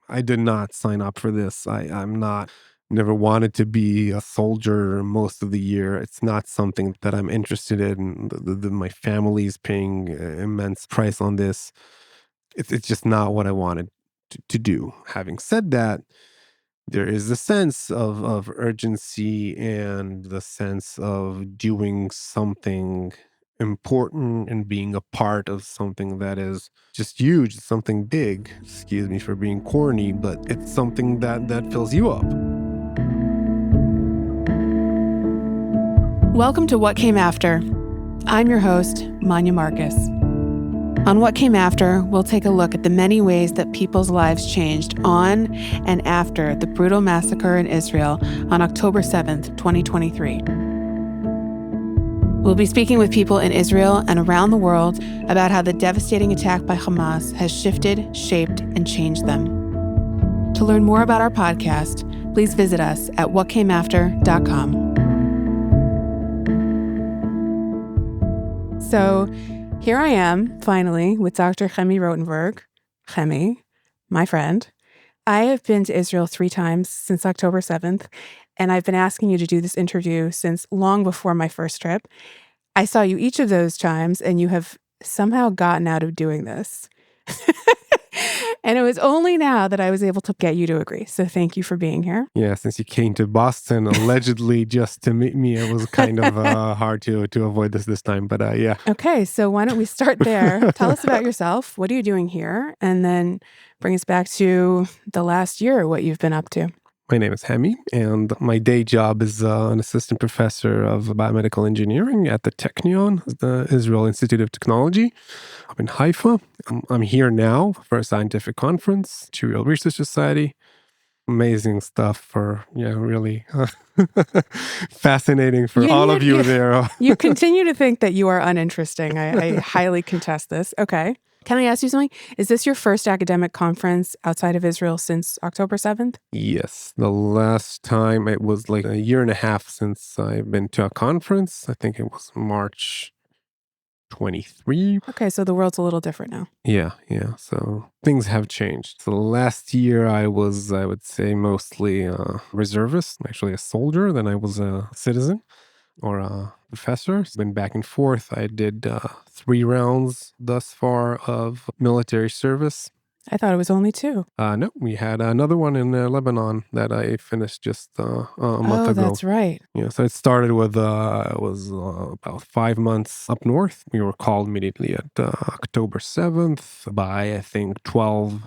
I did not sign up for this. Never wanted to be a soldier most of the year. It's not something that I'm interested in. My family's paying immense price on this. It's just not what I wanted to do. Having said that, there is a sense of urgency and the sense of doing something important and being a part of something that is just huge, something big. Excuse me for being corny, but it's something that fills you up. Welcome to What Came After. I'm your host, Manya Marcus. On What Came After, we'll take a look at the many ways that people's lives changed on and after the brutal massacre in Israel on October 7th, 2023. We'll be speaking with people in Israel and around the world about how the devastating attack by Hamas has shifted, shaped, and changed them. To learn more about our podcast, please visit us at whatcameafter.com. So here I am, finally, with Dr. Hemi Rotenberg. Hemi, my friend. I have been to Israel 3 times since October 7th, and I've been asking you to do this interview since long before my first trip. I saw you each of those times, and you have somehow gotten out of doing this. And it was only now that I was able to get you to agree. So thank you for being here. Yeah, since you came to Boston allegedly just to meet me, it was kind of hard to avoid this time. But yeah. Okay, so why don't we start there? Tell us about yourself. What are you doing here? And then bring us back to the last year, what you've been up to. My name is Hemi, and my day job is an assistant professor of Biomedical Engineering at the Technion-Israel Institute of Technology up in Haifa. I'm here now for a scientific conference, Israel Research Society. Amazing stuff for, really fascinating for all of you there. You continue to think that you are uninteresting. I highly contest this. Okay. Can I ask you something? Is this your first academic conference outside of Israel since October 7th? Yes. The last time it was like a year and a half since I've been to a conference. I think it was March 23. Okay, so the world's a little different now. Yeah. So things have changed. So last year I would say, mostly a reservist, actually a soldier. Then I was a citizen or a professor. Been back and forth. I did 3 rounds thus far of military service. I thought it was only 2. No, we had another one in Lebanon that I finished just a month ago. Oh, that's right. Yeah, so it started with, it was about 5 months up north. We were called immediately at October 7th. By, I think, 12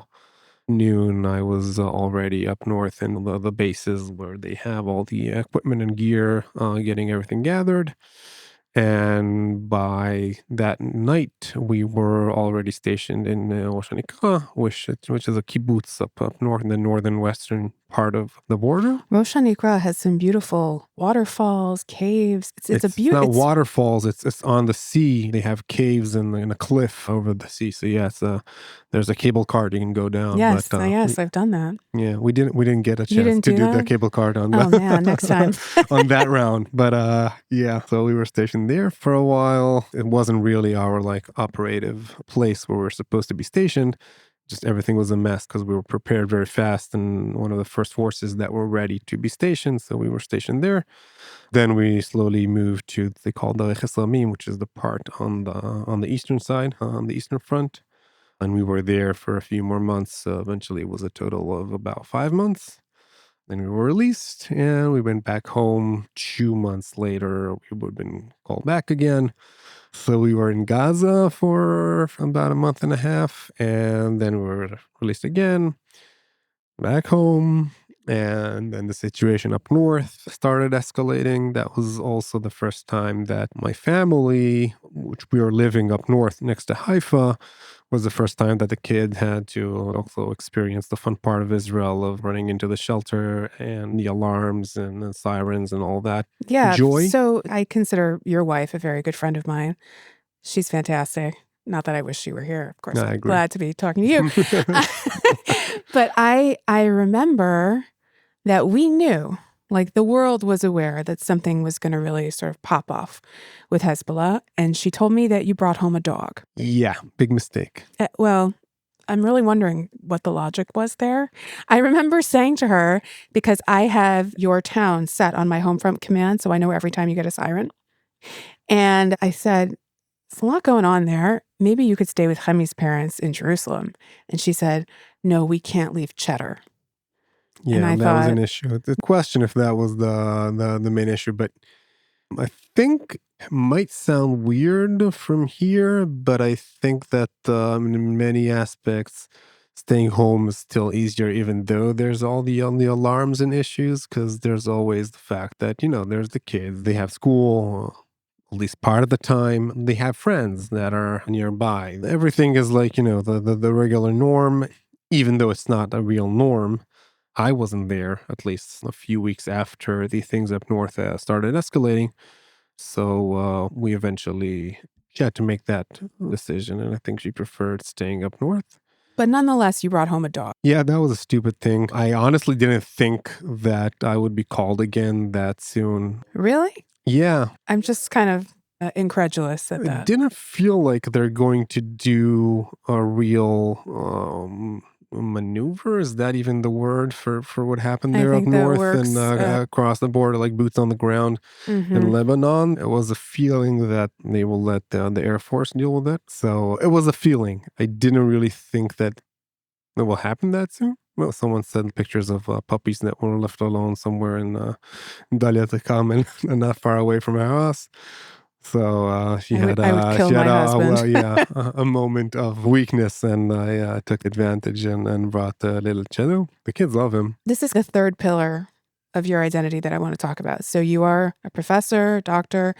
noon, I was already up north in the bases where they have all the equipment and gear, getting everything gathered. And by that night, we were already stationed in Rosh which is a kibbutz up north in the northern western part of the border. Rosh has some beautiful waterfalls, caves. It's a beautiful. It's not waterfalls. It's on the sea. They have caves in a cliff over the sea. So there's a cable art you can go down. Yes, but, I've done that. Yeah, we didn't get a chance to do the cable cart on that. Oh man, next time on that round. But so we were stationed there for a while. It wasn't really our operative place where we were supposed to be stationed. Just everything was a mess because we were prepared very fast and one of the first forces that were ready to be stationed. So we were stationed there. Then we slowly moved to, they call the Ramim, which is the part on the eastern side, on the eastern front. And we were there for a few more months. So eventually it was a total of about 5 months. Then we were released and we went back home. 2 months later, we would have been called back again. So we were in Gaza for about a month and a half, and then we were released again, back home, and then the situation up north started escalating. That was also the first time that my family, which we were living up north next to Haifa, was the first time that the kid had to also experience the fun part of Israel of running into the shelter and the alarms and the sirens and all that. Yeah. Joy. So I consider your wife a very good friend of mine. She's fantastic. Not that I wish she were here. Of course, No, I'm glad to be talking to you. But I remember that we knew, the world was aware that something was going to really sort of pop off with Hezbollah. And she told me that you brought home a dog. Yeah, big mistake. Well, I'm really wondering what the logic was there. I remember saying to her, because I have your town set on my home front command, so I know every time you get a siren. And I said, there's a lot going on there. Maybe you could stay with Hemi's parents in Jerusalem. And she said, no, we can't leave Cheddar. And Yeah, I that was thought, an issue. The question if that was the main issue, but I think it might sound weird from here, but I think that in many aspects, staying home is still easier, even though there's all the alarms and issues, because there's always the fact that, there's the kids, they have school, at least part of the time, they have friends that are nearby. Everything is like, the regular norm, even though it's not a real norm. I wasn't there at least a few weeks after the things up north started escalating. So we eventually had to make that decision. And I think she preferred staying up north. but nonetheless, you brought home a dog. Yeah, that was a stupid thing. I honestly didn't think that I would be called again that soon. Really? Yeah, I'm just kind of incredulous at it that. didn't feel like they're going to do a real maneuver. Is that even the word for what happened I there up think that north and works. across the border, like boots on the ground in Mhm. Lebanon? It was a feeling that they will let the Air Force deal with it. So it was a feeling. I didn't really think that it will happen that soon. Well, someone sent pictures of puppies that were left alone somewhere in Dalia Kamen, not far away from our house. So I would kill she had my well, husband. yeah, a moment of weakness, and I took advantage and brought little Chedo. The kids love him. This is the third pillar of your identity that I want to talk about. So you are a professor, doctor,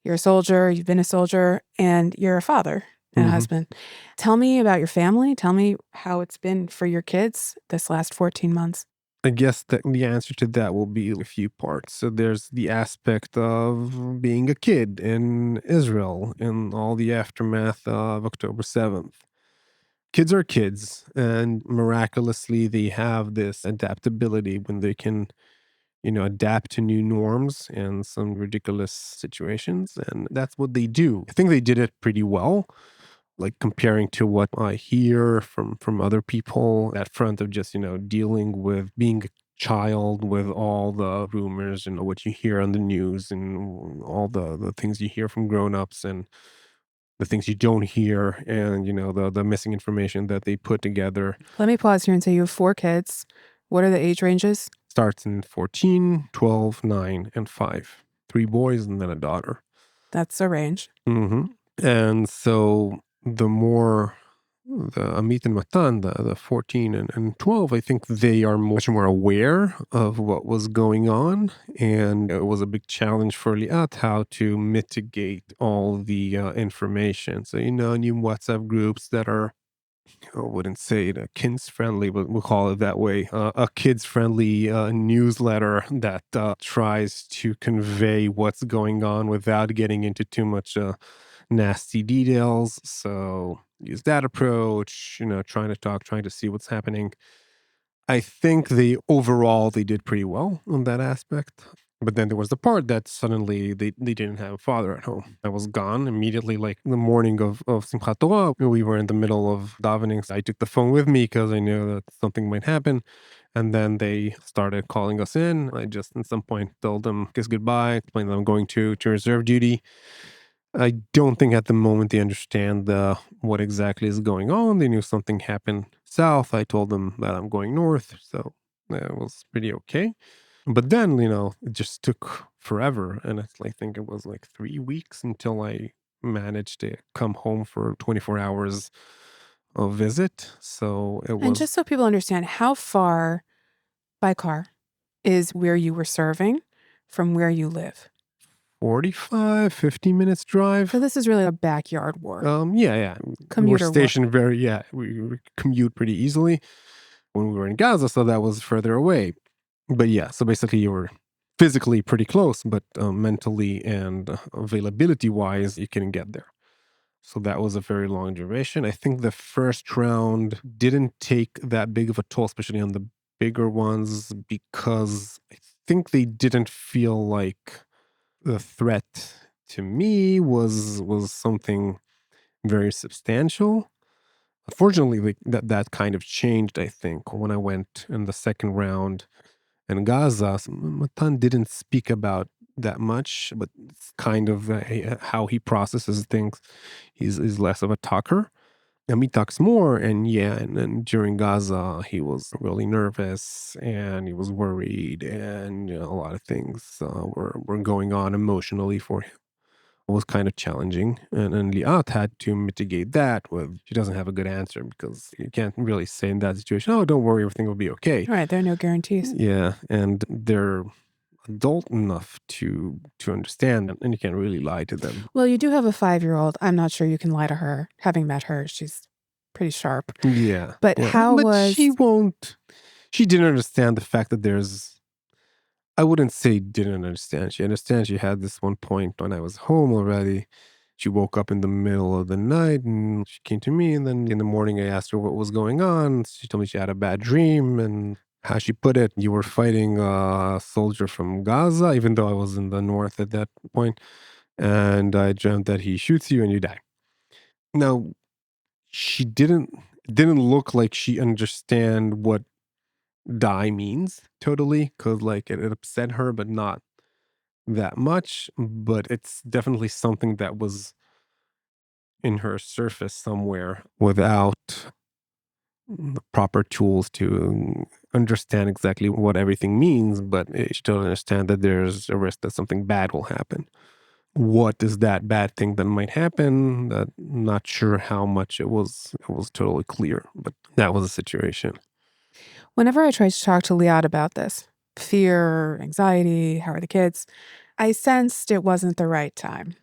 you're a soldier, you've been a soldier, and you're a father and a Hmm. husband. Tell me about your family. Tell me how it's been for your kids this last 14 months. I guess that the answer to that will be a few parts. So there's the aspect of being a kid in Israel in all the aftermath of October 7th. Kids are kids, and miraculously, they have this adaptability when they can, adapt to new norms and some ridiculous situations. And that's what they do. I think they did it pretty well, like comparing to what I hear from other people at front of just, dealing with being a child with all the rumors and what you hear on the news and all the things you hear from grown-ups and the things you don't hear and, the missing information that they put together. Let me pause here and say you have 4 kids. What are the age ranges? Starts in 14, 12, 9, and 5. 3 boys and then a daughter. That's a range. Hmm. And so the more the Amit and Matan, the 14 and 12, I think they are much more aware of what was going on. And it was a big challenge for Liat how to mitigate all the information. So, new WhatsApp groups that are, I wouldn't say it kids friendly, but we'll call it that way. A kids friendly newsletter that tries to convey what's going on without getting into too much nasty details. So use that approach, trying to see what's happening. I think they did pretty well on that aspect. But then there was the part that suddenly they didn't have a father at home. I was gone immediately, like the morning of Simchat Torah. We were in the middle of davening. So I took the phone with me because I knew that something might happen. And then they started calling us in. I just at some point told them kiss goodbye, explained that I'm going to reserve duty. I don't think at the moment they understand what exactly is going on. They knew something happened south. I told them that I'm going north, so it was pretty okay. But then, it just took forever, and I think it was like 3 weeks until I managed to come home for 24 hours of visit. So it And was just so people understand, how far by car is where you were serving from where you live? 45, 50 minutes drive. So this is really a backyard war, Yeah. We were commuter war. stationed we commute pretty easily when we were in Gaza, so that was further away. But yeah, so basically you were physically pretty close, but mentally and availability wise, you couldn't get there. So that was a very long duration. I think the first round didn't take that big of a toll, especially on the bigger ones, because I think they didn't feel like the threat to me was something very substantial. Unfortunately, like, that kind of changed, I think, when I went in the second round in Gaza. Matan didn't speak about that much, but it's kind of how he processes things. He's less of a talker. And he talks more, and yeah, and then during Gaza, he was really nervous and he was worried, and a lot of things were going on emotionally for him. It was kind of challenging, and Liat had to mitigate that with she doesn't have a good answer because you can't really say in that situation, "Oh, don't worry, everything will be okay." All right, there are no guarantees. Yeah, and they're adult enough to understand, and you can't really lie to them. Well, you do have a 5-year-old. I'm not sure you can lie to her. Having met her, she's pretty sharp. Yeah, But yeah, how but was she didn't understand the fact that there's I wouldn't say didn't understand. She understands she had this one point when I was home already. She woke up in the middle of the night and she came to me. And then in the morning, I asked her what was going on. She told me she had a bad dream. And how she put it, you were fighting a soldier from Gaza, even though I was in the north at that point. And I dreamt that he shoots you and you die. Now, she didn't look like she understand what die means totally, because like it upset her, but not that much, but it's definitely something that was in her surface somewhere without the proper tools to understand exactly what everything means, but she doesn't understand that there's a risk that something bad will happen. What is that bad thing that might happen? Not sure how much it was totally clear, but that was the situation. whenever I tried to talk to Liat about this, fear, anxiety, how are the kids, I sensed it wasn't the right time.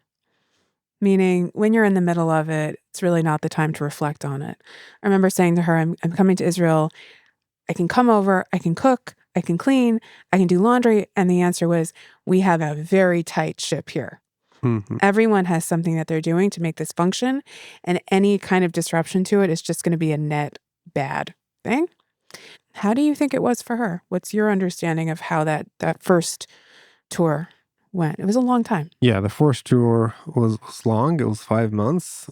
Meaning, when you're in the middle of it, it's really not the time to reflect on it. I remember saying to her, I'm coming to Israel. I can come over, I can cook, I can clean, I can do laundry. And the answer was, we have a very tight ship here. Mhm. Everyone has something that they're doing to make this function, and any kind of disruption to it is just going to be a net bad thing. How do you think it was for her? What's your understanding of how that first tour went? It was a long time. Yeah, the first tour was long. It was 5 months.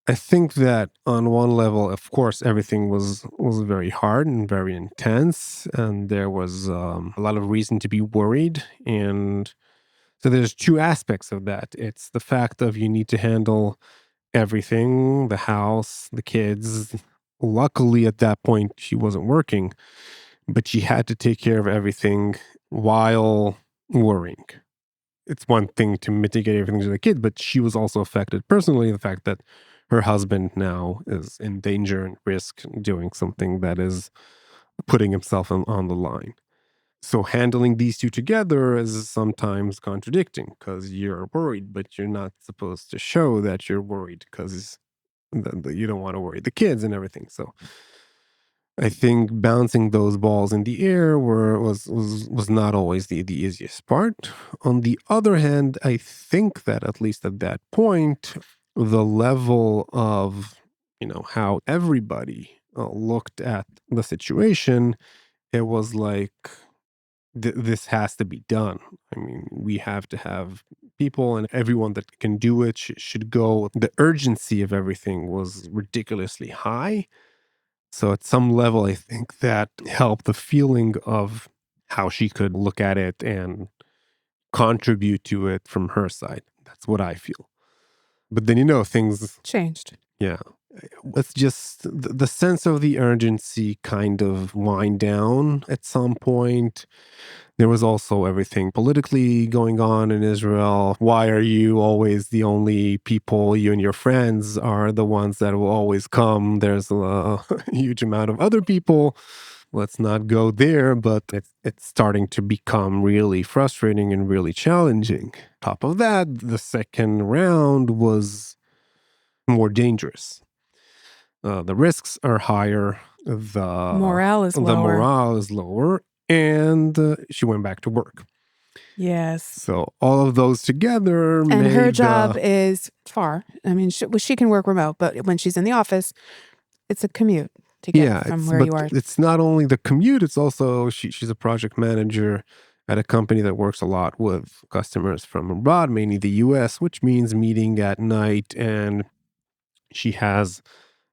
I think that on one level, of course, everything was very hard and very intense, and there was a lot of reason to be worried. And so there's two aspects of that. It's the fact of you need to handle everything, the house, the kids. Luckily, at that point, she wasn't working, but she had to take care of everything while worrying. It's one thing to mitigate everything to the kid, but she was also affected personally. The fact that her husband now is in danger and risk doing something that is putting himself on the line. So handling these two together is sometimes contradicting because you're worried, but you're not supposed to show that you're worried because you don't want to worry the kids and everything. So I think bouncing those balls in the air was not always the easiest part. On the other hand, I think that at least at that point, the level of how everybody looked at the situation, it was like this has to be done. I mean, we have to have people, and everyone that can do it should go. The urgency of everything was ridiculously high, so at some level, I think that helped the feeling of how she could look at it and contribute to it from her side. That's what I feel. But then, things, Changed. yeah, it's just the sense of the urgency kind of wind down at some point. There was also everything politically going on in Israel. Why are you always the only people? You and your friends are the ones that will always come. There's a huge amount of other people. Let's not go there, but it's starting to become really frustrating and really challenging. Top of that, the second round was more dangerous. The risks are higher. Morale is The lower. morale is lower, and she went back to work. Yes. So all of those together And her made job is far. I mean, she can work remote, but when she's in the office, it's a commute to get yeah. from It's where but you are. it's not only the commute. It's also she's a project manager at a company that works a lot with customers from abroad, mainly the U.S., which means meeting at night, and she has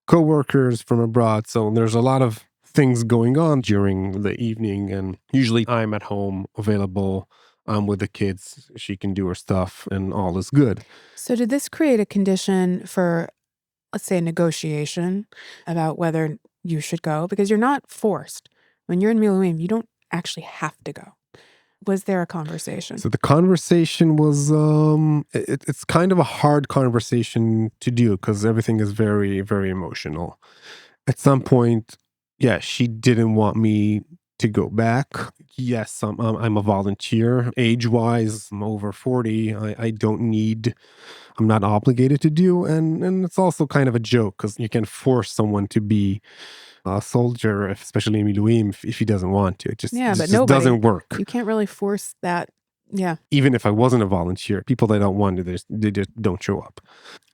coworkers from abroad. So there's a lot of things going on during the evening, and usually I'm at home available. I'm with the kids. She can do her stuff and all is good. So did this create a condition for, let's say, a negotiation about whether you should go? Because you're not forced. When you're in Miluim, you don't actually have to go. Was there a conversation? So the conversation was, it's kind of a hard conversation to do because everything is very, very emotional. At some point, yeah, she didn't want me to go back. Yes, I'm a volunteer. Age-wise, I'm over 40. I don't need, I'm not obligated to do. And it's also kind of a joke because you can force someone to be a soldier, especially in Miluim, if he doesn't want to. It just, Yeah, but just nobody. doesn't work. You can't really force that. Yeah. Even if I wasn't a volunteer, people that don't want to, they just don't show up.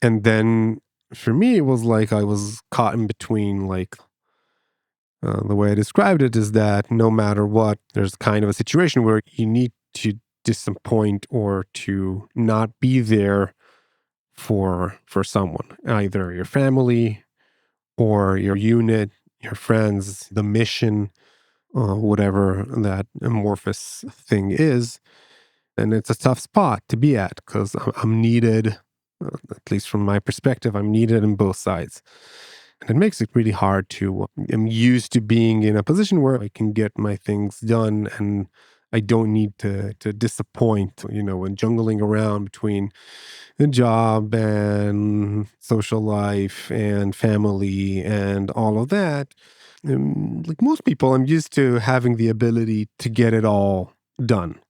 And then for me, it was like I was caught in between, like, the way I described it is that no matter what, there's kind of a situation where you need to disappoint or to not be there for someone, either your family or your unit, your friends, the mission, whatever that amorphous thing is. And it's a tough spot to be at because I'm needed, at least from my perspective, I'm needed in both sides. And it makes it really hard to, I'm used to being in a position where I can get my things done and I don't need to disappoint, when jungling around between the job and social life and family and all of that. Like most people, I'm used to having the ability to get it all done.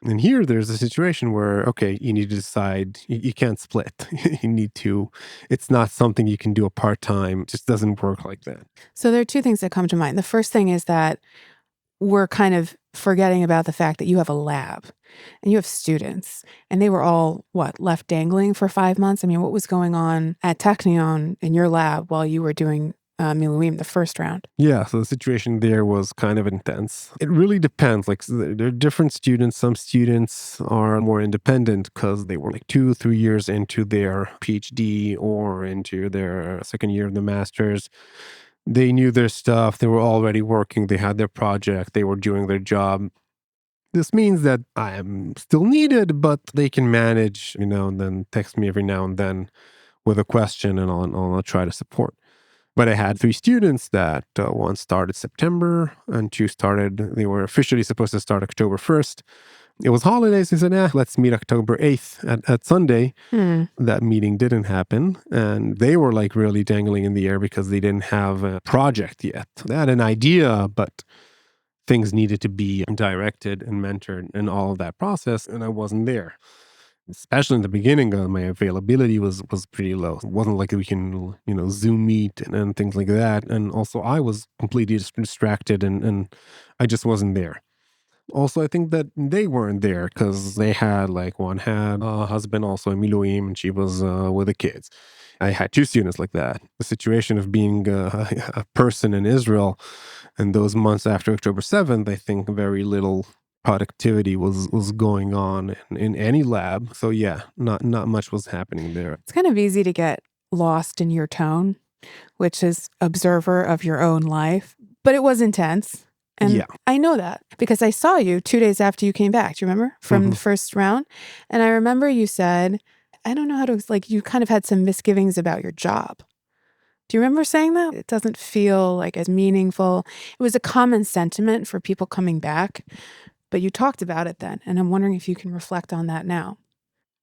And here there's a situation where, okay, you need to decide, you can't split. You need to, it's not something you can do a part-time. It just doesn't work like that. So there are two things that come to mind. The first thing is that we're kind of forgetting about the fact that you have a lab and you have students, and they were all, left dangling for 5 months? I mean, what was going on at Technion in your lab while you were doing Miluim, the first round? Yeah, so the situation there was kind of intense. It really depends. Like, there are different students. Some students are more independent because they were like 2, 3 years into their PhD or into their second year of the master's. They knew their stuff. They were already working. They had their project. They were doing their job. This means that I am still needed, but they can manage, and then text me every now and then with a question, and I'll try to support. But I had 3 students that one started September and 2 they were officially supposed to start October 1st. It was holidays. They said, let's meet October 8th at Sunday. That meeting didn't happen. And they were like really dangling in the air because they didn't have a project yet. They had an idea, but things needed to be directed and mentored and all of that process. And I wasn't there. Especially in the beginning, my availability was pretty low. It wasn't like we can, Zoom meet and things like that. And also I was completely distracted and I just wasn't there. Also, I think that they weren't there because they had, like, one had a husband also in Miluim and she was with the kids. I had 2 students like that. The situation of being a person in Israel in those months after October 7th, I think very little productivity was going on in any lab. So yeah, not much was happening there. It's kind of easy to get lost in your tone, which is observer of your own life, but it was intense. And Yeah. I know that because I saw you 2 days after you came back. Do you remember from the first round? And I remember you said, I don't know how to, like, you kind of had some misgivings about your job. Do you remember saying that? It doesn't feel like as meaningful. It was a common sentiment for people coming back, but you talked about it then. And I'm wondering if you can reflect on that now.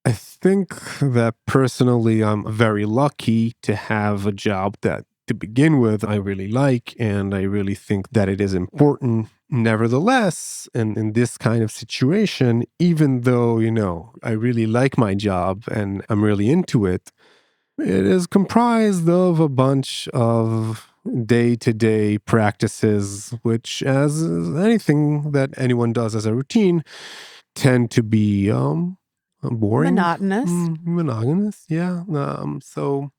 I think that personally, I'm very lucky to have a job that, to begin with, I really like, and I really think that it is important. Nevertheless, in this kind of situation, even though, I really like my job and I'm really into it, it is comprised of a bunch of day-to-day practices, which, as anything that anyone does as a routine, tend to be boring, Monotonous. monogamous. Yeah. So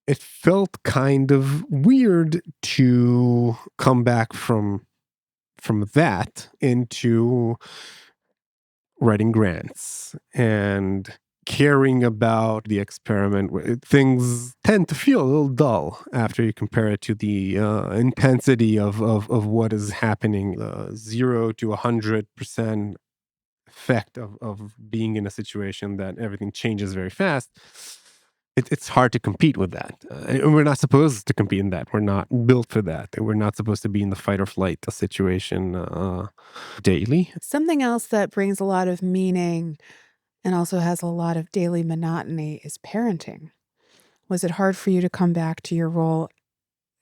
it felt kind of weird to come back from that into writing grants and caring about the experiment. Things tend to feel a little dull after you compare it to the intensity of what is happening. 0 to 100% effect of being in a situation that everything changes very fast. It's hard to compete with that. And we're not supposed to compete in that. We're not built for that. We're not supposed to be in the fight or flight situation daily. Something else that brings a lot of meaning and also has a lot of daily monotony is parenting. Was it hard for you to come back to your role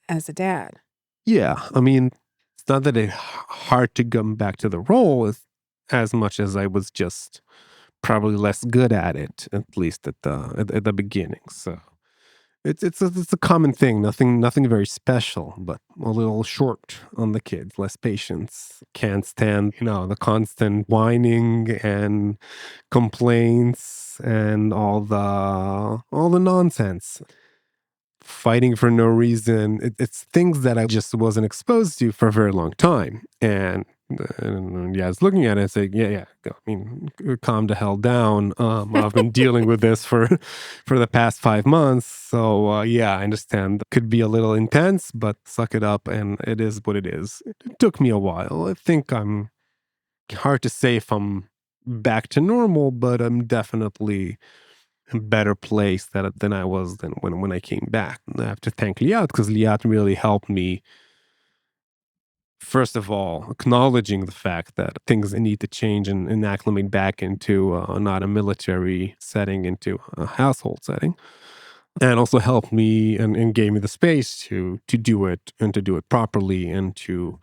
as a dad? Yeah, I mean, it's not that it's hard to come back to the role as much as I was just probably less good at it, at least at the beginning. So it's a common thing. Nothing very special, but a little short on the kids. Less patience. Can't stand the constant whining and complaints and all the nonsense. Fighting for no reason. It's things that I just wasn't exposed to for a very long time. And yeah, I was looking at it and saying, yeah. I mean, calm the hell down. I've been dealing with this for the past 5 months. So yeah, I understand. Could be a little intense, but suck it up, and it is what it is. It took me a while. I think I'm hard to say if I'm back to normal, but I'm definitely a better place than I was than when I came back. I have to thank Liat, because Liat really helped me. First of all, acknowledging the fact that things need to change and acclimate back into not a military setting, into a household setting, and also helped me and gave me the space to do it, and to do it properly, and to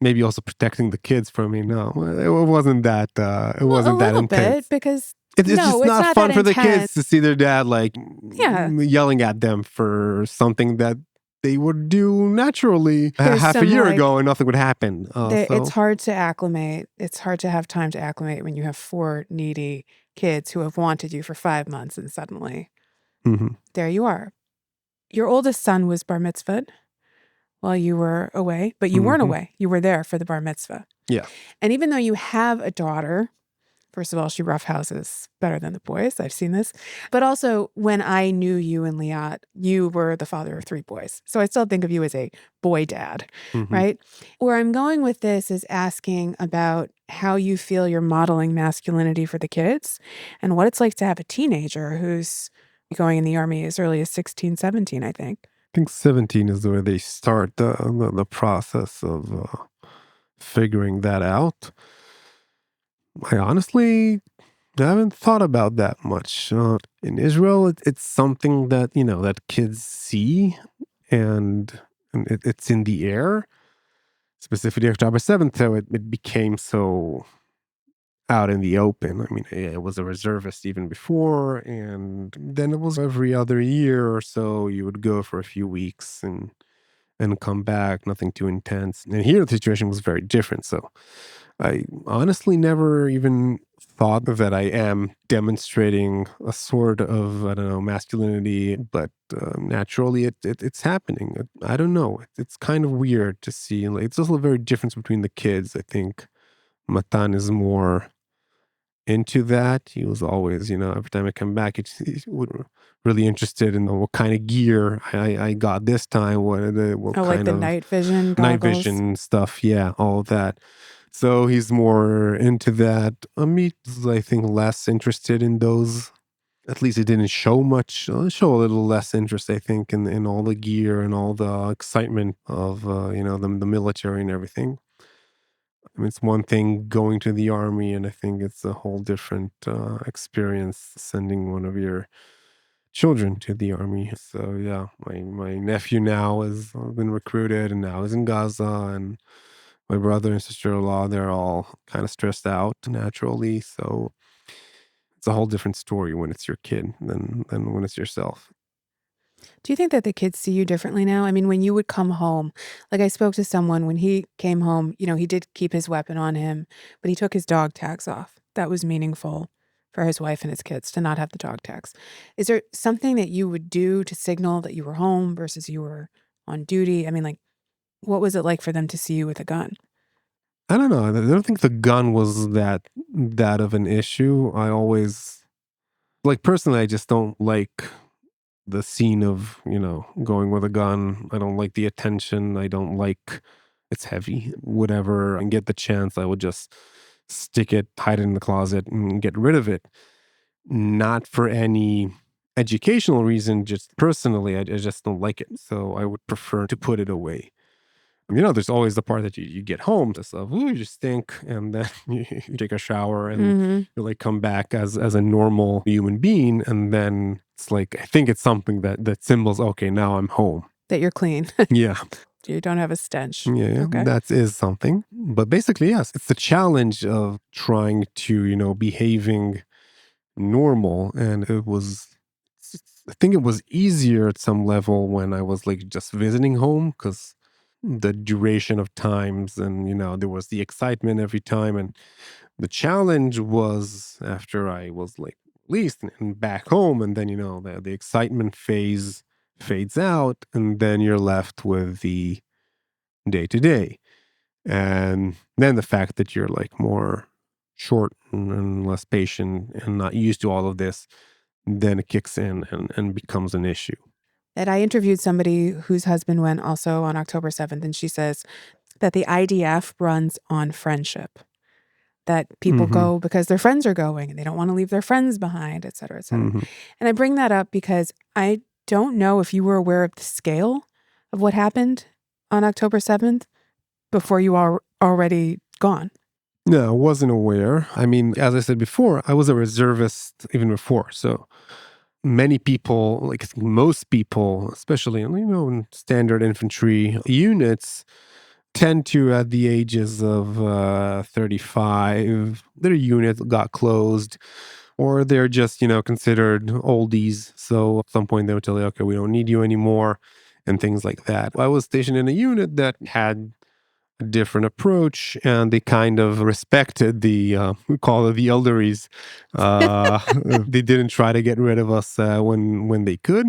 maybe also protecting the kids from me. No, it wasn't that. It Well, a wasn't that little intense. bit, because It's no, just it's not not fun that for the kids intense. to see their dad Yeah. yelling at them for something that they would do naturally There's half a some, year like, ago, and nothing would happen. it's hard to acclimate. It's hard to have time to acclimate when you have 4 needy kids who have wanted you for 5 months, and suddenly Mhm. there you are. Your oldest son was bar mitzvahed while you were away, but you weren't Mhm. away. You were there for the bar mitzvah. Yeah. And even though you have a daughter, first of all, she roughhouses better than the boys. I've seen this. But also, when I knew you and Liat, you were the father of 3 boys. So I still think of you as a boy dad, Mhm. right? Where I'm going with this is asking about how you feel you're modeling masculinity for the kids, and what it's like to have a teenager who's going in the army as early as 16, 17, I think. I think 17 is where they start the process of figuring that out. I honestly haven't thought about that much. In Israel, it's something that that kids see, and it's in the air. Specifically October 7th, so it became so out in the open. I mean, it was a reservist even before, and then it was every other year or so you would go for a few weeks and come back, nothing too intense. And here the situation was very different. So I honestly never even thought that I am demonstrating a sort of, I don't know, masculinity, but naturally it's happening. I don't know. It's kind of weird to see. Like, it's also a very difference between the kids. I think Matan is more into that. He was always, every time I come back, he's really interested in what kind of gear I got this time, what Oh, like kind the of night vision night goggles? vision stuff. Yeah, all of that. So he's more into that. Amit is, I think, less interested in those. At least it didn't show much. Show a little less interest, I think, in all the gear and all the excitement of the military and everything. I mean, it's one thing going to the army, and I think it's a whole different experience sending one of your children to the army. So yeah, my nephew now has been recruited and now is in Gaza, and my brother and sister-in-law, they're all kind of stressed out naturally. So it's a whole different story when it's your kid than when it's yourself. Do you think that the kids see you differently now? I mean, when you would come home, like I spoke to someone when he came home, he did keep his weapon on him, but he took his dog tags off. That was meaningful for his wife and his kids to not have the dog tags. Is there something that you would do to signal that you were home versus you were on duty? I mean, like, what was it like for them to see you with a gun? I don't know. I don't think the gun was that of an issue. I always Like personally, I just don't like the scene of, going with a gun. I don't like the attention. I don't like it's heavy, whatever. And get the chance, I would just stick it, hide it in the closet and get rid of it. Not for any educational reason, just personally, I just don't like it. So I would prefer to put it away. There's always the part that you get home to stuff, ooh, you stink, and then you take a shower and Mm-hmm. you like come back as a normal human being, and then it's like I think it's something that symbols, okay, now I'm home. That you're clean. Yeah. You don't have a stench. Yeah, Okay. that is something. But basically, yes, it's the challenge of trying to, behaving normal. And I think it was easier at some level when I was like just visiting home because the duration of times and, there was the excitement every time. And the challenge was after I was like released and back home. And then, the excitement phase fades out. And then you're left with the day to day. And then the fact that you're like more short and less patient and not used to all of this, then it kicks in and becomes an issue. That I interviewed somebody whose husband went also on October 7th, and she says that the IDF runs on friendship. That people Hmm. go because their friends are going and they don't want to leave their friends behind, et cetera, et cetera. Hmm. And I bring that up because I don't know if you were aware of the scale of what happened on October 7th before you are already gone. No, I wasn't aware. I mean, as I said before, I was a reservist even before. So many people, like most people, especially in standard infantry units, tend to, at the ages of 35, their unit got closed or they're just, considered oldies. So at some point they would tell you, okay, we don't need you anymore and things like that. I was stationed in a unit that had a different approach and they kind of respected we call it the elderies. They didn't try to get rid of us when they could.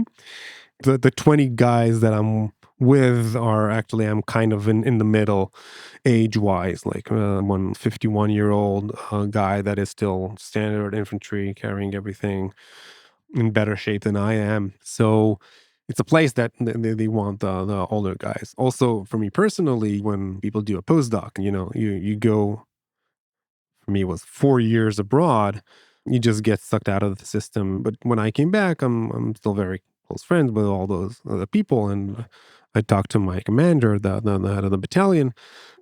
The 20 guys that I'm with are actually, I'm kind of in the middle age wise, like one 51-year-old guy that is still standard infantry, carrying everything in better shape than I am. So it's a place that they want the older guys. Also, for me personally, when people do a postdoc, you go, for me, it was 4 years abroad. You just get sucked out of the system. But when I came back, I'm still very close friends with all those other people, and I talked to my commander, the head of the battalion,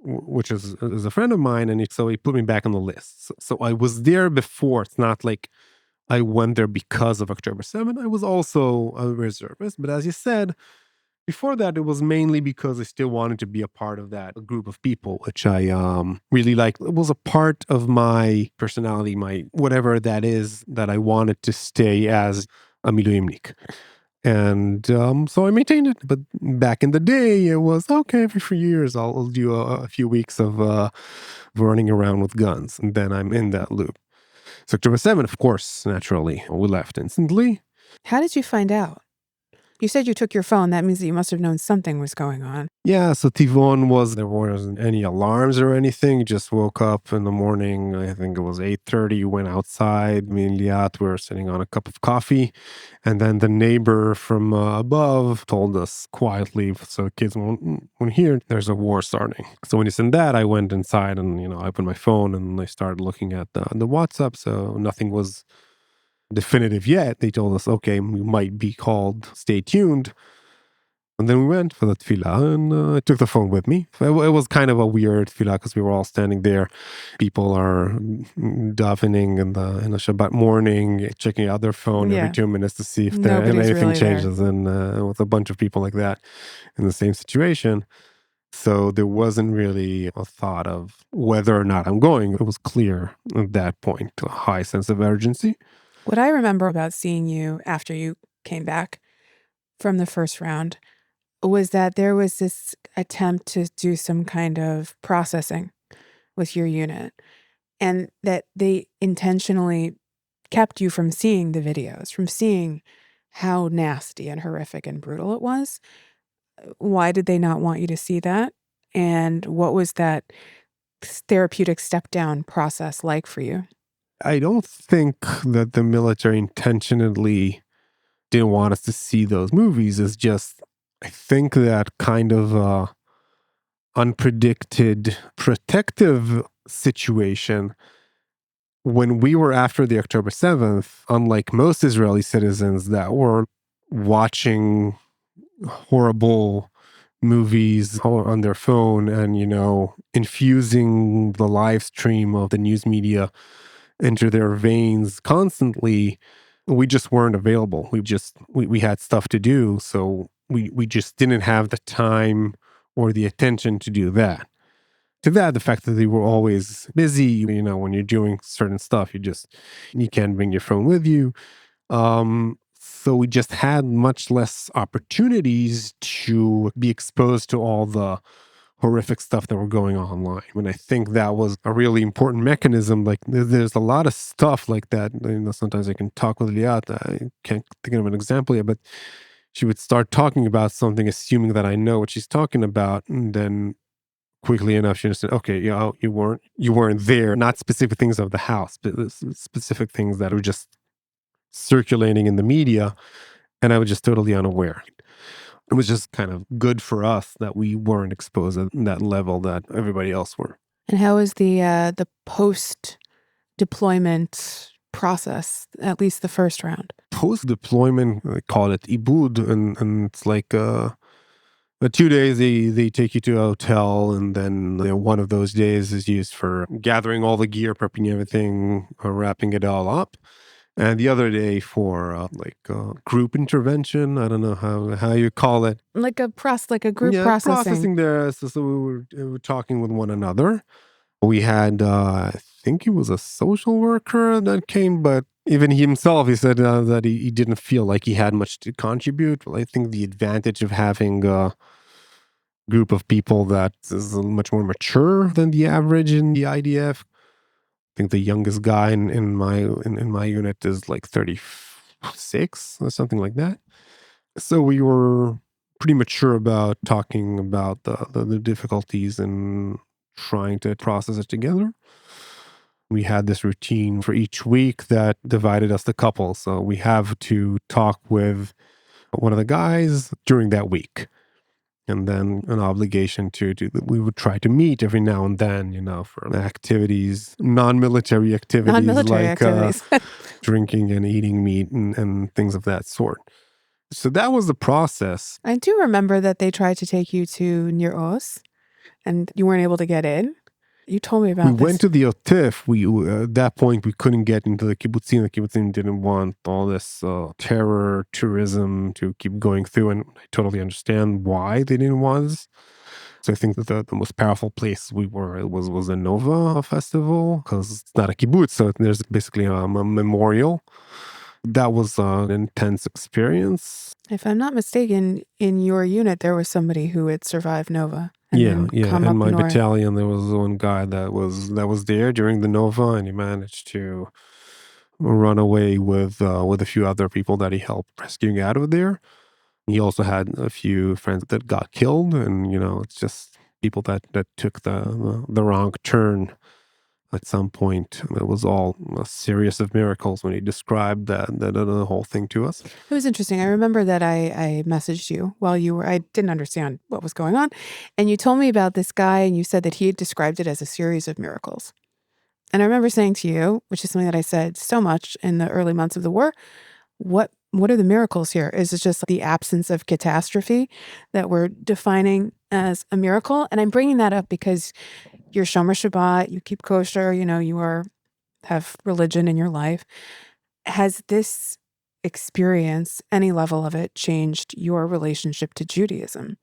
which is a friend of mine, and so he put me back on the list. So I was there before. It's not like I went there because of October 7th. I was also a reservist, but as you said, before that, it was mainly because I still wanted to be a part of that group of people, which I really liked. It was a part of my personality, my whatever that is, that I wanted to stay as a miluimnik. And so I maintained it. But back in the day, it was okay, every few years, I'll do a few weeks of running around with guns. And then I'm in that loop. So October 7th, of course, naturally, we left instantly. How did you find out? You said you took your phone. That means that you must have known something was going on. Yeah, so there wasn't any alarms or anything. Just woke up in the morning. I think it was 8:30. Went outside. Me and Liat were sitting on a cup of coffee. And then the neighbor from above told us quietly, so kids won't hear, there's a war starting. So when he said that, I went inside and, I opened my phone and I started looking at the WhatsApp. So nothing was definitive yet. They told us, okay, we might be called, stay tuned. And then we went for the tefillah, and I took the phone with me. It was kind of a weird tefillah because we were all standing there. People are davening in the Shabbat morning, checking out their phone every Yeah. 2 minutes to see if Nobody's anything really there. changes. And with a bunch of people like that in the same situation. So there wasn't really a thought of whether or not I'm going. It was clear at that point, a high sense of urgency. What I remember about seeing you after you came back from the first round was that there was this attempt to do some kind of processing with your unit, and that they intentionally kept you from seeing the videos, from seeing how nasty and horrific and brutal it was. Why did they not want you to see that? And what was that therapeutic step down process like for you? I don't think that the military intentionally didn't want us to see those movies. It's just, I think that kind of unpredicted protective situation when we were after the October 7th, unlike most Israeli citizens that were watching horrible movies on their phone and, infusing the live stream of the news media into their veins constantly, we just weren't available. We had stuff to do. So we just didn't have the time or the attention to do that. To that, the fact that they were always busy, when you're doing certain stuff, you can't bring your phone with you. So we just had much less opportunities to be exposed to all the horrific stuff that were going on online. And I think that was a really important mechanism. Like there's a lot of stuff like that. Sometimes I can talk with Liat. I can't think of an example yet, but she would start talking about something, assuming that I know what she's talking about, and then quickly enough she understood, okay, you weren't there, not specific things of the house, but specific things that were just circulating in the media, and I was just totally unaware. It was just kind of good for us that we weren't exposed at that level that everybody else were. And how was the post deployment process? At least the first round. Post deployment, they call it ibud, and it's like 2 days they take you to a hotel, and then one of those days is used for gathering all the gear, prepping everything, wrapping it all up. And the other day for group intervention. I don't know how you call it. Like a group processing. there. So we were talking with one another. We had, I think he was a social worker that came, but even he himself, he said that he didn't feel like he had much to contribute. Well, I think the advantage of having a group of people that is much more mature than the average in the IDF. I think the youngest guy in my unit is like 36 or something like that. So we were pretty mature about talking about the difficulties and trying to process it together. We had this routine for each week that divided us to couples. So we have to talk with one of the guys during that week. And then an obligation we would try to meet every now and then, for activities, non-military activities, drinking and eating meat and things of that sort. So that was the process. I do remember that they tried to take you to Nir Oz and you weren't able to get in. You told me about this. We went to the Otif. At that point, we couldn't get into the kibbutzim. The kibbutzim didn't want all this terror, tourism to keep going through. And I totally understand why they didn't want this. So I think that the most powerful place we were was the Nova Festival, because it's not a kibbutz. So there's basically a memorial. That was an intense experience. If I'm not mistaken, in your unit, there was somebody who had survived Nova. Yeah. In my battalion, there was one guy that was there during the Nova, and he managed to run away with a few other people that he helped rescuing out of there. He also had a few friends that got killed, and it's just people that took the wrong turn. At some point, it was all a series of miracles when he described the whole thing to us. It was interesting. I remember that I messaged you while I didn't understand what was going on. And you told me about this guy and you said that he had described it as a series of miracles. And I remember saying to you, which is something that I said so much in the early months of the war, what are the miracles here? Is it just the absence of catastrophe that we're defining as a miracle? And I'm bringing that up because you're Shomer Shabbat, you keep kosher, you have religion in your life. Has this experience, any level of it, changed your relationship to Judaism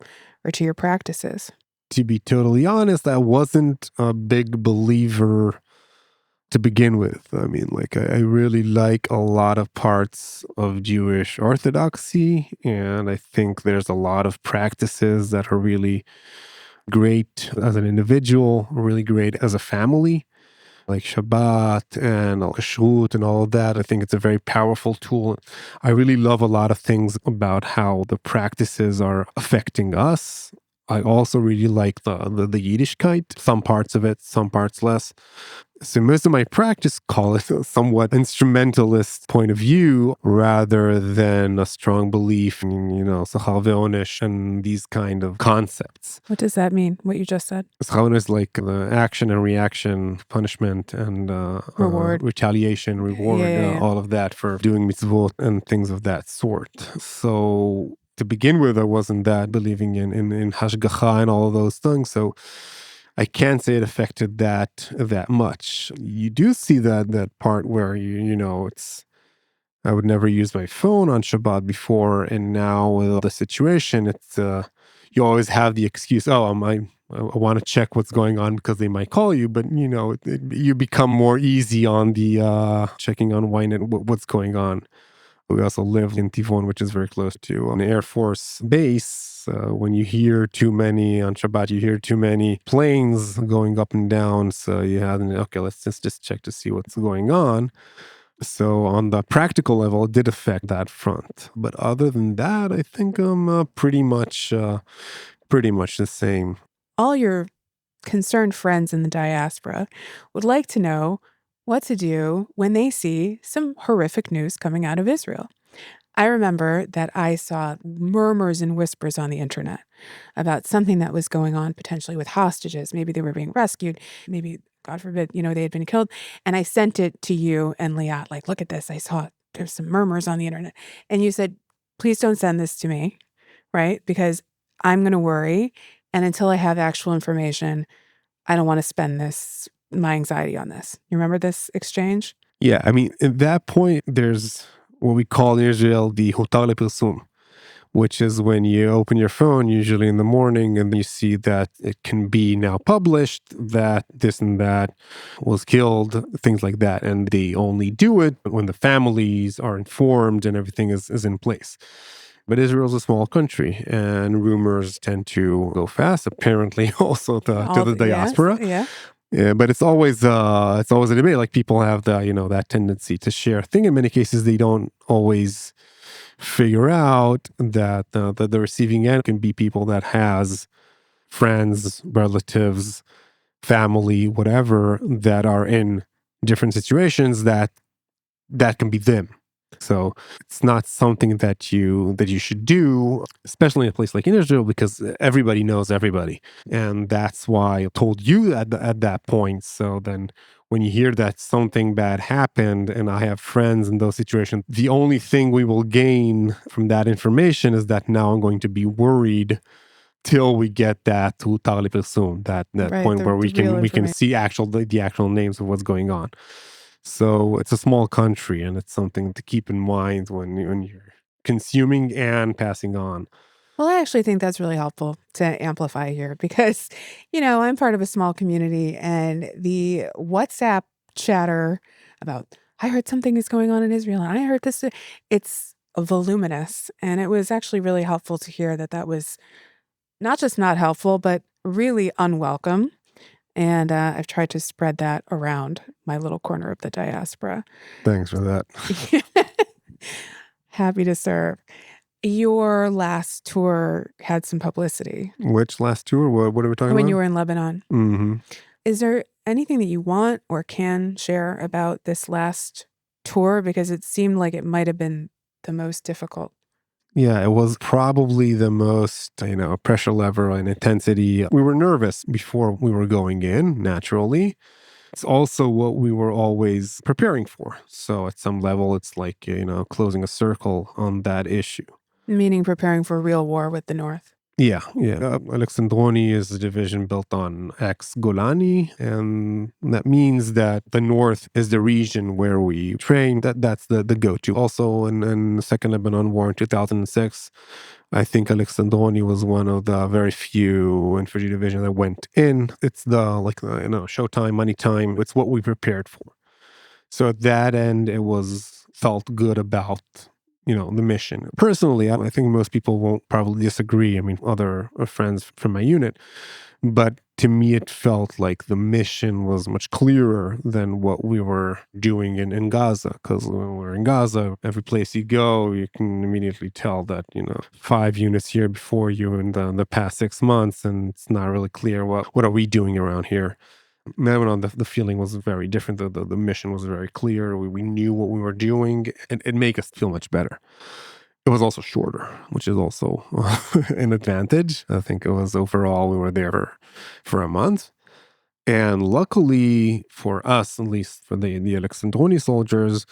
or to your practices? To be totally honest, I wasn't a big believer to begin with. I mean, I really like a lot of parts of Jewish orthodoxy, and I think there's a lot of practices that are really great as an individual, really great as a family, like Shabbat and Kashrut and all of that. I think it's a very powerful tool. I really love a lot of things about how the practices are affecting us. I also really like the Yiddishkeit, some parts of it, some parts less. So most of my practice call it a somewhat instrumentalist point of view rather than a strong belief in, Sachar ve'onesh and these kind of concepts. What does that mean, what you just said? Sachar is like the action and reaction, punishment and Reward. retaliation, reward, Yeah. all of that for doing mitzvot and things of that sort. So to begin with, I wasn't that believing in hashgacha and all of those things. So I can't say it affected that much. You do see that part where it's I would never use my phone on Shabbat before, and now with the situation, it's you always have the excuse. Oh, I want to check what's going on because they might call you, but you become more easy on the checking on what's going on. We also live in Tivon, which is very close to an Air Force base. When you hear too many on Shabbat, you hear too many planes going up and down. So you have, okay, let's just check to see what's going on. So on the practical level, it did affect that front. But other than that, I think I'm pretty much the same. All your concerned friends in the diaspora would like to know what to do when they see some horrific news coming out of Israel. I remember that I saw murmurs and whispers on the internet about something that was going on potentially with hostages. Maybe they were being rescued. Maybe, God forbid, they had been killed. And I sent it to you and Liat, like, look at this. I saw there's some murmurs on the internet. And you said, please don't send this to me, right? Because I'm going to worry. And until I have actual information, I don't want to spend my anxiety on this. You remember this exchange? Yeah, I mean, at that point, there's what we call in Israel the hotar lepersum, which is when you open your phone, usually in the morning, and you see that it can be now published that this and that was killed, things like that. And they only do it when the families are informed and everything is in place. But Israel's a small country, and rumors tend to go fast. Apparently, also to the diaspora. Yes, yeah. Yeah, but it's always a debate. Like people have that tendency to share thing. In many cases, they don't always figure out that the receiving end can be people that has friends, relatives, family, whatever, that are in different situations that can be them. So it's not something that you should do, especially in a place like in Israel, because everybody knows everybody, and that's why I told you at that point. So then, when you hear that something bad happened, and I have friends in those situations, the only thing we will gain from that information is that now I'm going to be worried till we get that to Tar Lepersum, that Right, point where we can information. see the actual names of what's going on. So it's a small country, and it's something to keep in mind when you're consuming and passing on. Well, I actually think that's really helpful to amplify here because, I'm part of a small community and the WhatsApp chatter about, I heard something is going on in Israel and I heard this, it's voluminous. And it was actually really helpful to hear that was not just not helpful, but really unwelcome. And I've tried to spread that around my little corner of the diaspora. Thanks for that. Happy to serve. Your last tour had some publicity. Which last tour? What are we talking about? When you were in Lebanon. Mm-hmm. Is there anything that you want or can share about this last tour? Because it seemed like it might have been the most difficult. Yeah, it was probably the most, pressure level and intensity. We were nervous before we were going in, naturally. It's also what we were always preparing for. So at some level, it's like, closing a circle on that issue. Meaning preparing for real war with the North. Yeah. Alexandroni is a division built on ex-Golani, and that means that the north is the region where we train. That's the go-to. Also, in the Second Lebanon War in 2006, I think Alexandroni was one of the very few infantry divisions that went in. It's showtime, money time. It's what we prepared for. So at that end, it felt good about the mission. Personally, I think most people won't probably disagree. I mean, other friends from my unit, but to me, it felt like the mission was much clearer than what we were doing in Gaza. Because when we're in Gaza, every place you go, you can immediately tell that, 5 units here before you in the past 6 months, and it's not really clear what are we doing around here. Lebanon, the feeling was very different. The mission was very clear. We knew what we were doing, and it made us feel much better. It was also shorter, which is also an advantage. I think it was overall, we were there for a month. And luckily for us, at least for the Alexandroni soldiers,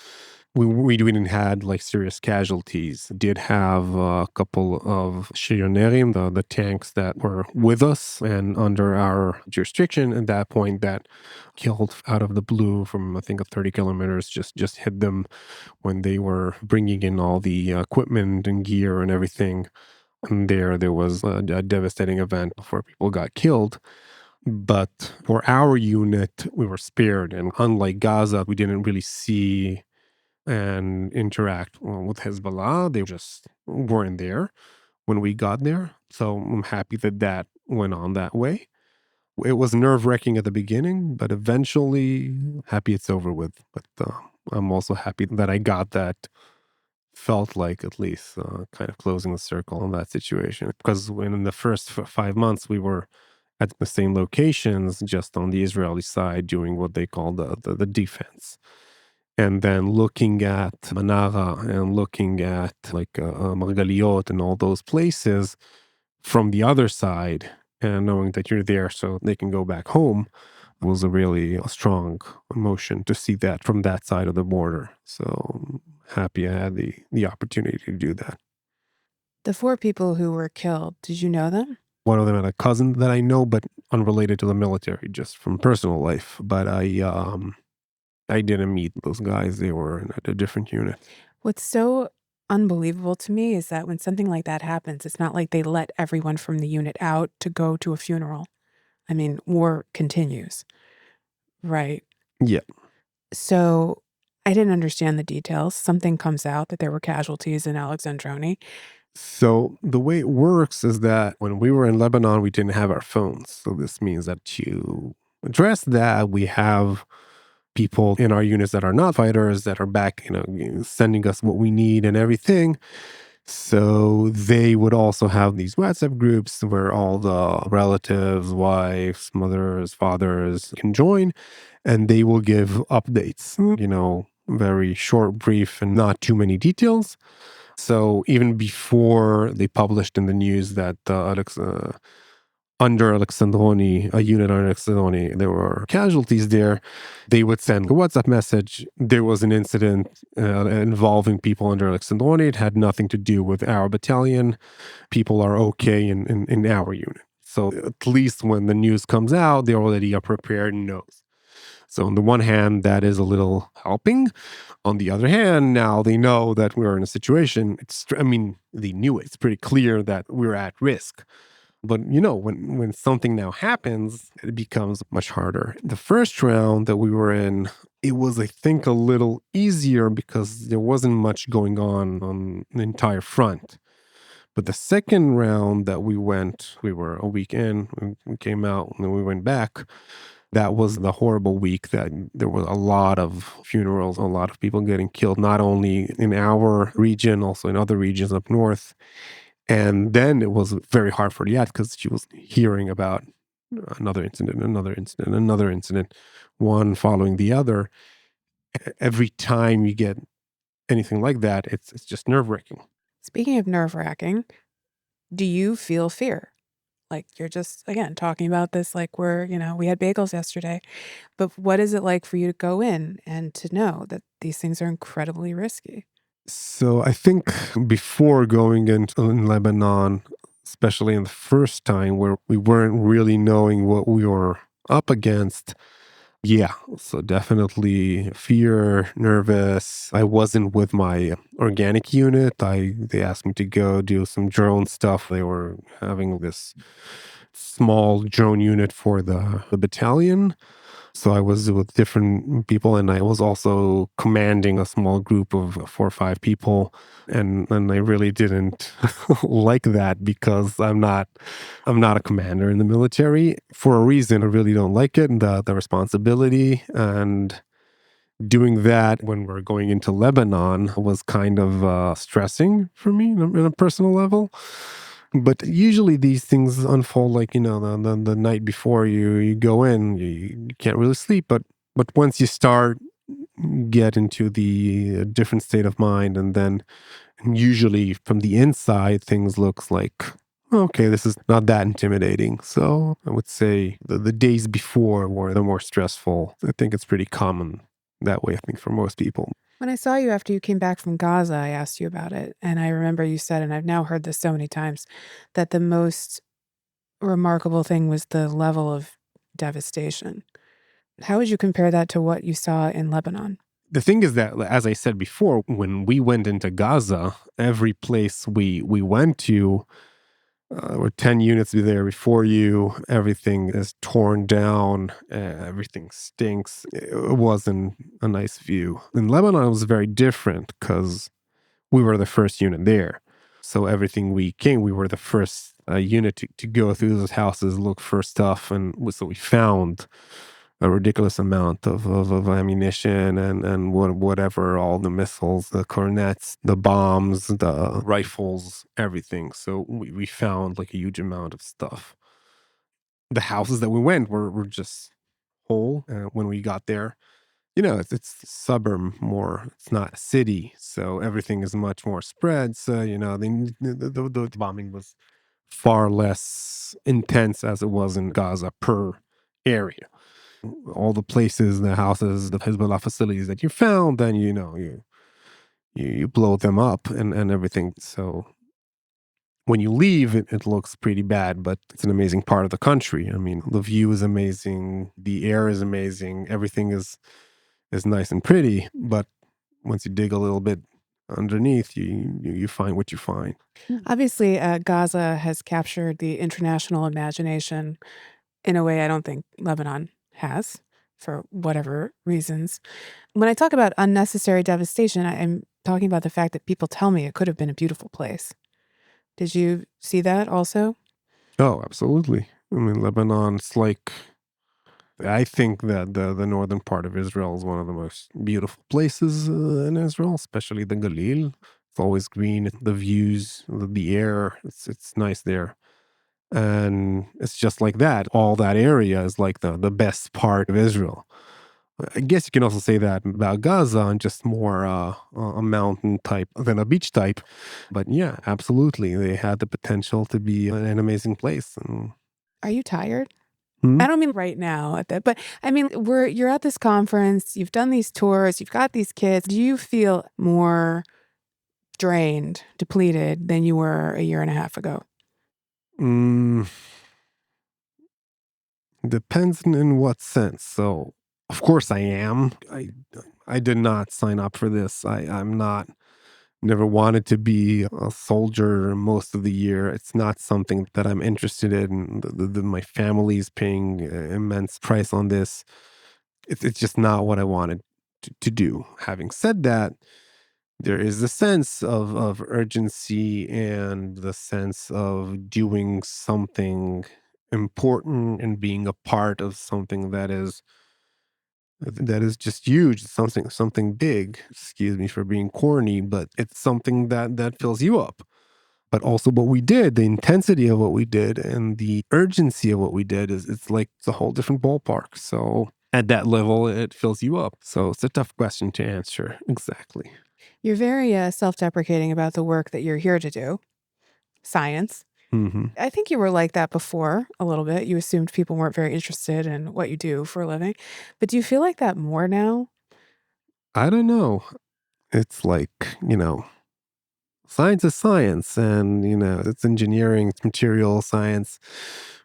we didn't had like serious casualties. Did have a couple of Shionerim, the tanks that were with us and under our jurisdiction at that point, that killed out of the blue from, I think, 30 kilometers, just hit them when they were bringing in all the equipment and gear and everything. And there was a devastating event where people got killed. But for our unit, we were spared. And unlike Gaza, we didn't really see and interact with Hezbollah. They just weren't there when we got there. So I'm happy that went on that way. It was nerve-wracking at the beginning, but eventually happy it's over with. But I'm also happy that I got that. Felt like at least kind of closing the circle on that situation. Because when in the first 5 months, we were at the same locations, just on the Israeli side, doing what they call the defense. And then looking at Manara and looking at like Margaliot and all those places from the other side, and knowing that you're there so they can go back home, was a really strong emotion to see that from that side of the border. So happy I had the opportunity to do that. The 4 people who were killed, did you know them? One of them had a cousin that I know, but unrelated to the military, just from personal life. But I didn't meet those guys. They were in a different unit. What's so unbelievable to me is that when something like that happens, it's not like they let everyone from the unit out to go to a funeral. I mean, war continues, right? Yeah. So I didn't understand the details. Something comes out that there were casualties in Alexandroni. So the way it works is that when we were in Lebanon, we didn't have our phones. So this means that to address that, we have people in our units that are not fighters that are back, sending us what we need and everything. So they would also have these WhatsApp groups where all the relatives, wives, mothers, fathers can join, and they will give updates, very short, brief, and not too many details. So even before they published in the news that under Alexandroni, a unit under Alexandroni, there were casualties there, they would send a WhatsApp message. There was an incident involving people under Alexandroni. It had nothing to do with our battalion. People are okay in our unit. So at least when the news comes out, they already are prepared and knows. So on the one hand, that is a little helping. On the other hand, now they know that we're in a situation. They knew it. It's pretty clear that we're at risk. But when something now happens, it becomes much harder. The first round that we were in, it was, I think, a little easier because there wasn't much going on the entire front. But the second round that we were a week in, we came out and then we went back. That was the horrible week that there were a lot of funerals, a lot of people getting killed, not only in our region, also in other regions up north. And then it was very hard for Liat because she was hearing about another incident, one following the other. Every time you get anything like that, it's just nerve-wracking. Speaking of nerve-wracking, do you feel fear? Like you're just, again, talking about this like we had bagels yesterday. But what is it like for you to go in and to know that these things are incredibly risky? So I think before going into in Lebanon, especially in the first time where we weren't really knowing what we were up against, yeah, so definitely fear, nervous. I wasn't with my organic unit. They asked me to go do some drone stuff. They were having this small drone unit for the battalion. So I was with different people, and I was also commanding a small group of 4 or 5 people. And I really didn't like that because I'm not a commander in the military for a reason. I really don't like it, and the responsibility. And doing that when we're going into Lebanon was kind of stressing for me on a personal level. But usually these things unfold like, the night before you go in, you can't really sleep. But once you start, get into the different state of mind, and then usually from the inside, things looks like, okay, this is not that intimidating. So I would say the days before were the more stressful. I think it's pretty common that way, I think, for most people. When I saw you after you came back from Gaza, I asked you about it. And I remember you said, and I've now heard this so many times, that the most remarkable thing was the level of devastation. How would you compare that to what you saw in Lebanon? The thing is that, as I said before, when we went into Gaza, every place we went to, were 10 units there before you. Everything is torn down. Everything stinks. It wasn't a nice view. In Lebanon, it was very different because we were the first unit there. So everything we were the first unit to go through those houses, look for stuff. And so we found a ridiculous amount of ammunition and whatever, all the missiles, the cornets, the bombs, the rifles, everything. So we found like a huge amount of stuff. The houses that we went were just whole when we got there. It's suburb more. It's not a city, so everything is much more spread. So the bombing was far less intense as it was in Gaza per area. All the places, the houses, the Hezbollah facilities that you found, then you blow them up and everything. So when you leave, it looks pretty bad, but it's an amazing part of the country. I mean, the view is amazing, the air is amazing, everything is nice and pretty. But once you dig a little bit underneath, you find what you find. Obviously, Gaza has captured the international imagination in a way I don't think Lebanon has, for whatever reasons. When I talk about unnecessary devastation, I'm talking about the fact that people tell me it could have been a beautiful place. Did you see that also? Oh, absolutely. I mean, Lebanon's like, I think that the northern part of Israel is one of the most beautiful places in Israel, especially the Galil. It's always green, the views, the air. It's nice there, and it's just like that. All that area is like the best part of Israel. I guess you can also say that about Gaza, and just more a mountain type than a beach type. But yeah, absolutely, they had the potential to be an amazing place. And Are you tired? hmm? I don't mean right now at that, but I mean, you're at this conference, you've done these tours, you've got these kids. Do you feel more drained, depleted than you were a year and a half ago? Mm, depends in what sense. So, of course, I am. I did not sign up for this. I'm not. Never wanted to be a soldier most of the year. It's not something that I'm interested in. My family's paying immense price on this. It's just not what I wanted to do. Having said that, there is a sense of urgency and the sense of doing something important and being a part of something that is just huge, something big. Excuse me for being corny, but it's something that fills you up. But also what we did, the intensity of what we did and the urgency of what we did, it's like it's a whole different ballpark. So at that level, it fills you up. So it's a tough question to answer exactly. You're very self-deprecating about the work that you're here to do, science. Hmm. I think you were like that before a little bit. You assumed people weren't very interested in what you do for a living. But do you feel like that more now? I don't know. It's like, science is science, and it's engineering, it's material science.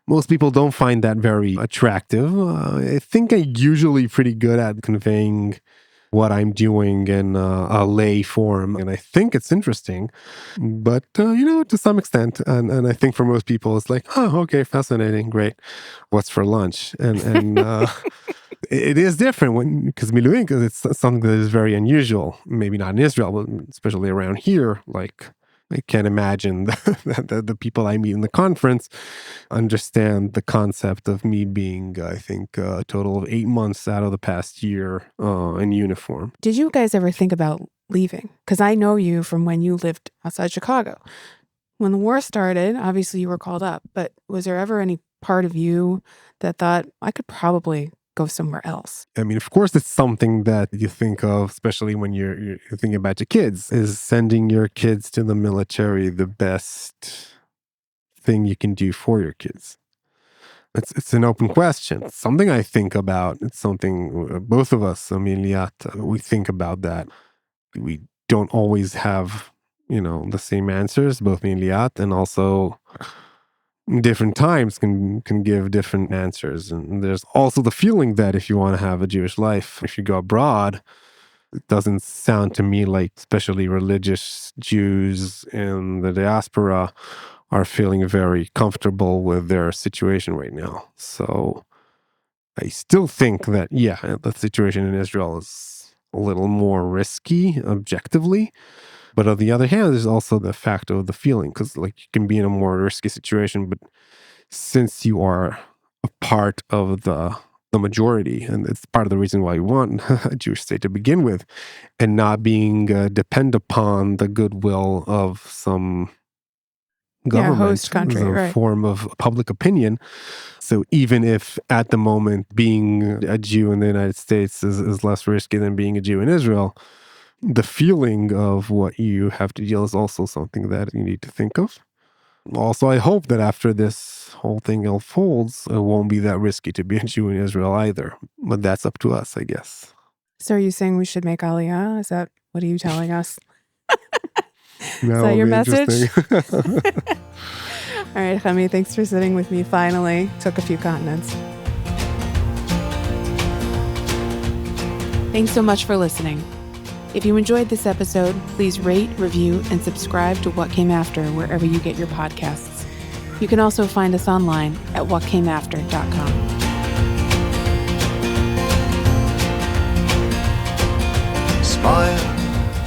Most people don't find that very attractive. I think I'm usually pretty good at conveying what I'm doing in a lay form, and I think it's interesting. But to some extent, and I think for most people, it's like, oh, okay, fascinating, great. What's for lunch? And it is different because miluim, because it's something that is very unusual. Maybe not in Israel, but especially around here. Like, I can't imagine that the people I meet in the conference understand the concept of me being, I think, a total of 8 months out of the past year in uniform. Did you guys ever think about leaving? Because I know you from when you lived outside Chicago. When the war started, obviously you were called up, but was there ever any part of you that thought, I could probably go somewhere else? I mean, of course, it's something that you think of, especially when you're thinking about your kids. Is sending your kids to the military the best thing you can do for your kids? It's an open question. It's something I think about. It's something both of us, I mean, Liat, we think about that. We don't always have, the same answers, both me and Liat, and also different times can give different answers. And there's also the feeling that if you want to have a Jewish life, if you go abroad, it doesn't sound to me like especially religious Jews in the diaspora are feeling very comfortable with their situation right now. So I still think that, the situation in Israel is a little more risky objectively. But on the other hand, there's also the fact of the feeling, because like you can be in a more risky situation, but since you are a part of the majority, and it's part of the reason why you want a Jewish state to begin with, and not being depend upon the goodwill of some government, host country, as a right. form of public opinion. So even if at the moment being a Jew in the United States is less risky than being a Jew in Israel, the feeling of what you have to deal is also something that you need to think of. Also, I hope that after this whole thing unfolds, it won't be that risky to be a Jew in Israel either. But that's up to us, I guess. So are you saying we should make Aliyah? What are you telling us? Is that your message? Interesting. All right, Hemi, thanks for sitting with me. Finally, took a few continents. Thanks so much for listening. If you enjoyed this episode, please rate, review, and subscribe to What Came After wherever you get your podcasts. You can also find us online at whatcameafter.com. Smile,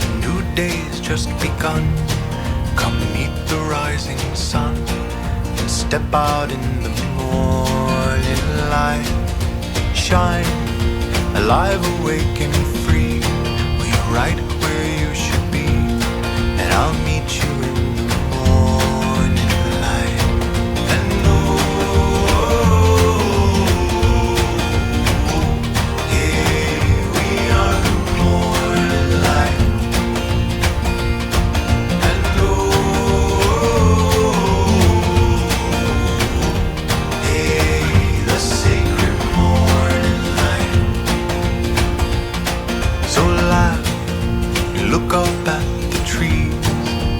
the new day's just begun. Come meet the rising sun and step out in the morning light. Shine, alive, awake, and free. Right where you should be, and I'll meet you in the morning light. And hey, we are the morning light. And hey, the sacred morning light. So laugh. Look up at the trees,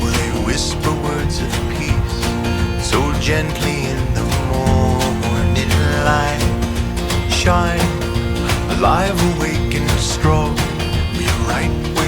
where they whisper words of peace, so gently in the morning light. Shine, alive, awake, and strong. Be right where